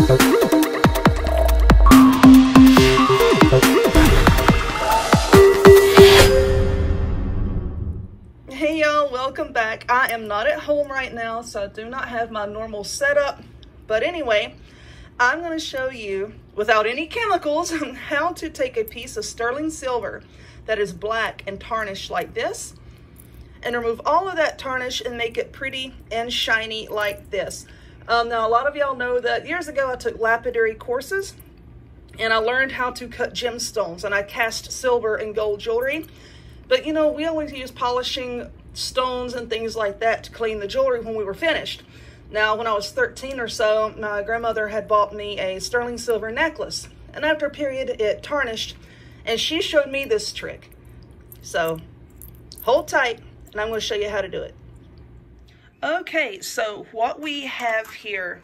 Hey y'all, welcome back. I am not at home right now, so I do not have my normal setup. But anyway, I'm going to show you, without any chemicals, how to take a piece of sterling silver that is black and tarnished like this, and remove all of that tarnish and make it pretty and shiny like this. Now, a lot of y'all know that years ago I took lapidary courses, and I learned how to cut gemstones, and I cast silver and gold jewelry. But you know, we always use polishing stones and things like that to clean the jewelry when we were finished. Now, when I was 13 or so, my grandmother had bought me a sterling silver necklace, and after a period it tarnished, and she showed me this trick. So hold tight and I'm going to show you how to do it. Okay, so what we have here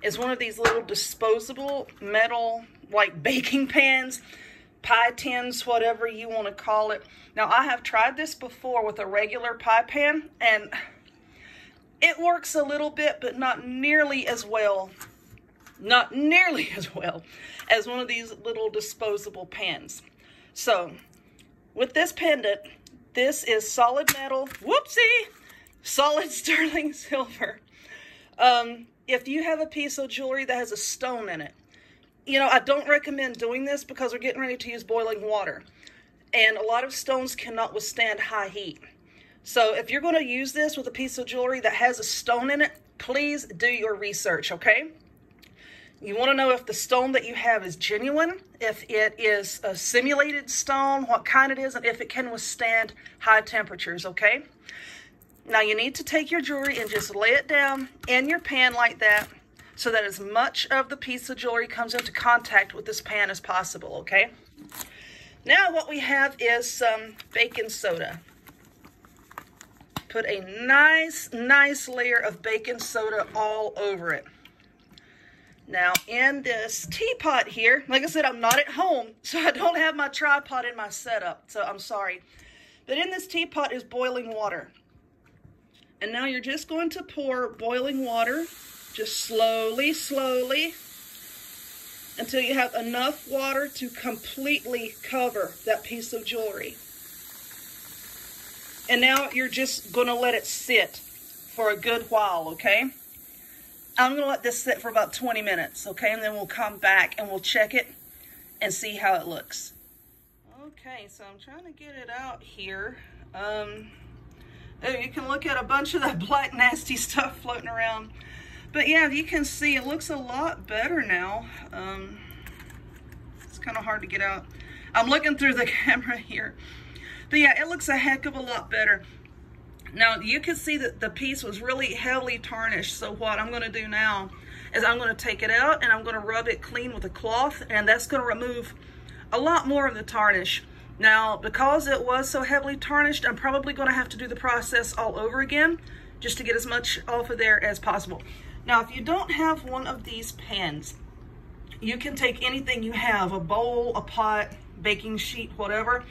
is one of these little disposable metal like baking pans, pie tins, whatever you want to call it. Now, I have tried this before with a regular pie pan, and it works a little bit, but not nearly as well. Not nearly as well as one of these little disposable pans. So, with this pendant, this is solid metal, whoopsie, solid sterling silver. If you have a piece of jewelry that has a stone in it, you know, I don't recommend doing this because we're getting ready to use boiling water. And a lot of stones cannot withstand high heat. So if you're going to use this with a piece of jewelry that has a stone in it, please do your research, okay? You want to know if the stone that you have is genuine, if it is a simulated stone, what kind it is, and if it can withstand high temperatures, okay? Now you need to take your jewelry and just lay it down in your pan like that, so that as much of the piece of jewelry comes into contact with this pan as possible, okay? Now what we have is some baking soda. Put a nice layer of baking soda all over it. Now in this teapot here, like I said, I'm not at home, so I don't have my tripod in my setup, so I'm sorry. But in this teapot is boiling water. And now you're just going to pour boiling water, just slowly, until you have enough water to completely cover that piece of jewelry. And now you're just going to let it sit for a good while, okay? I'm going to let this sit for about 20 minutes, okay? And then we'll come back and we'll check it and see how it looks. Okay, so I'm trying to get it out here. You can look at a bunch of that black nasty stuff floating around. But yeah, you can see it looks a lot better now. It's kind of hard to get out. I'm looking through the camera here. But yeah, it looks a heck of a lot better. Now, you can see that the piece was really heavily tarnished. So what I'm going to do now is I'm going to take it out and I'm going to rub it clean with a cloth. And that's going to remove a lot more of the tarnish. Now, because it was so heavily tarnished, I'm probably going to have to do the process all over again just to get as much off of there as possible. Now, if you don't have one of these pans, you can take anything you have, a bowl, a pot, baking sheet, whatever,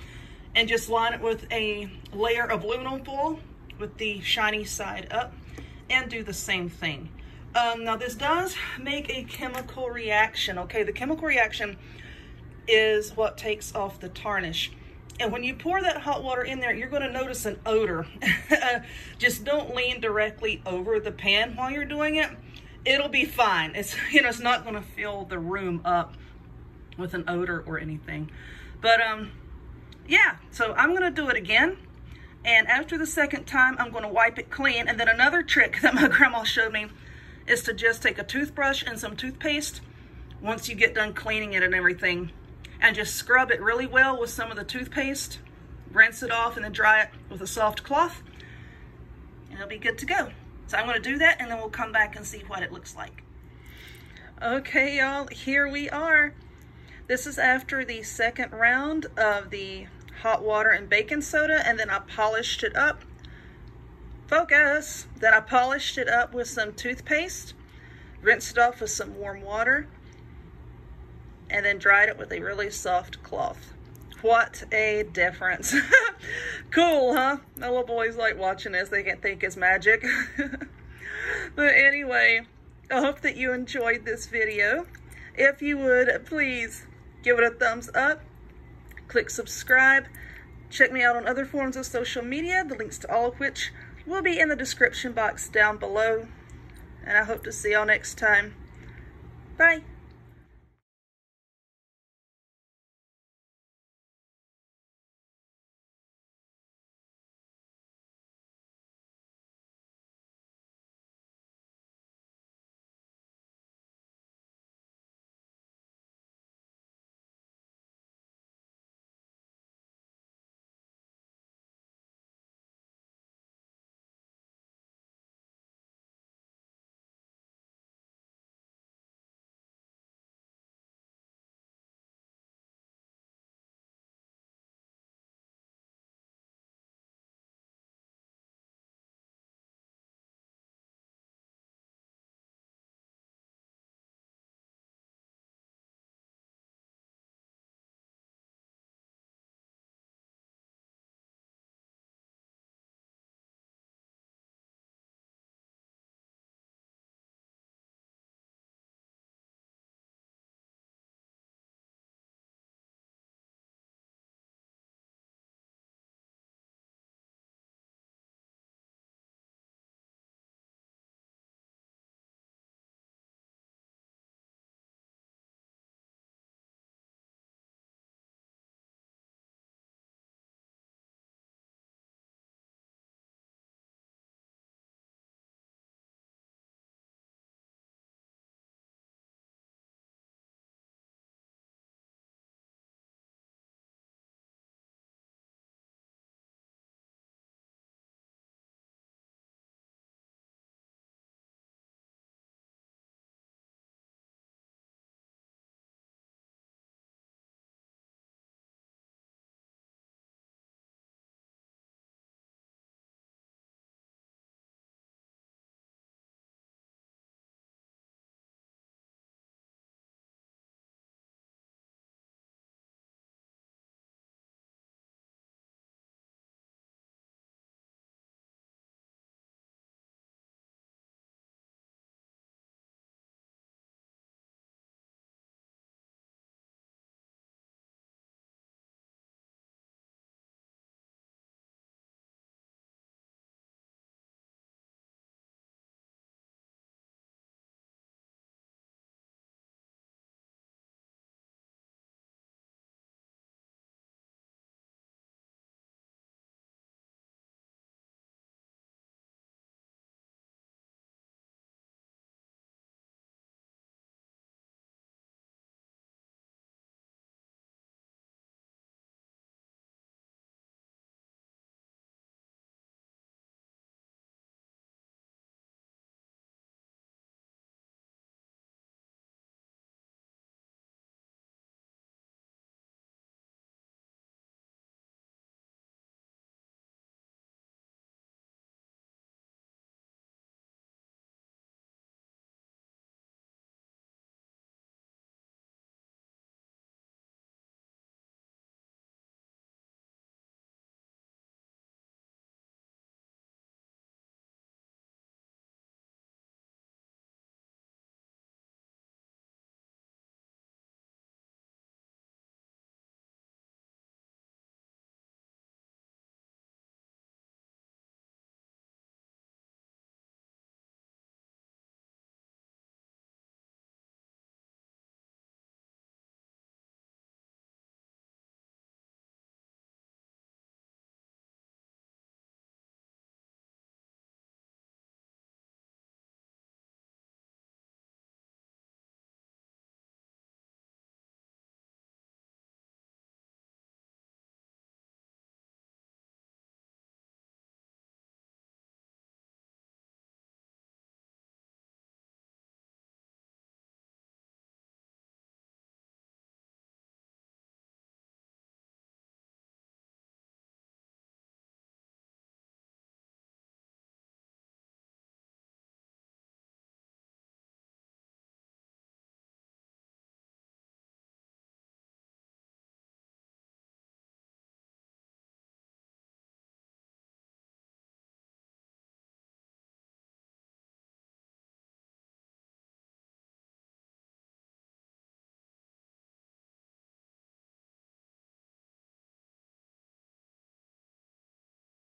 and just line it with a layer of aluminum foil with the shiny side up and do the same thing. Now, this does make a chemical reaction, okay? The chemical reaction is what takes off the tarnish. And when you pour that hot water in there, you're going to notice an odor. Just don't lean directly over the pan while you're doing it. It'll be fine. It's, you know, it's not going to fill the room up with an odor or anything. But yeah, so I'm going to do it again. And after the second time, I'm going to wipe it clean. And then another trick that my grandma showed me is to just take a toothbrush and some toothpaste once you get done cleaning it and everything, and just scrub it really well with some of the toothpaste, rinse it off, and then dry it with a soft cloth, and it'll be good to go. So I'm going to do that, and then we'll come back and see what it looks like. Okay, y'all, here we are. This is after the second round of the hot water and baking soda, and then I polished it up. Focus! Then I polished it up with some toothpaste, rinsed it off with some warm water, and then dried it with a really soft cloth. What a difference. Cool, huh? My little boys like watching this. They can think it's magic. But anyway, I hope that you enjoyed this video. If you would, please give it a thumbs up, click subscribe, check me out on other forms of social media, the links to all of which will be in the description box down below. And I hope to see y'all next time. Bye.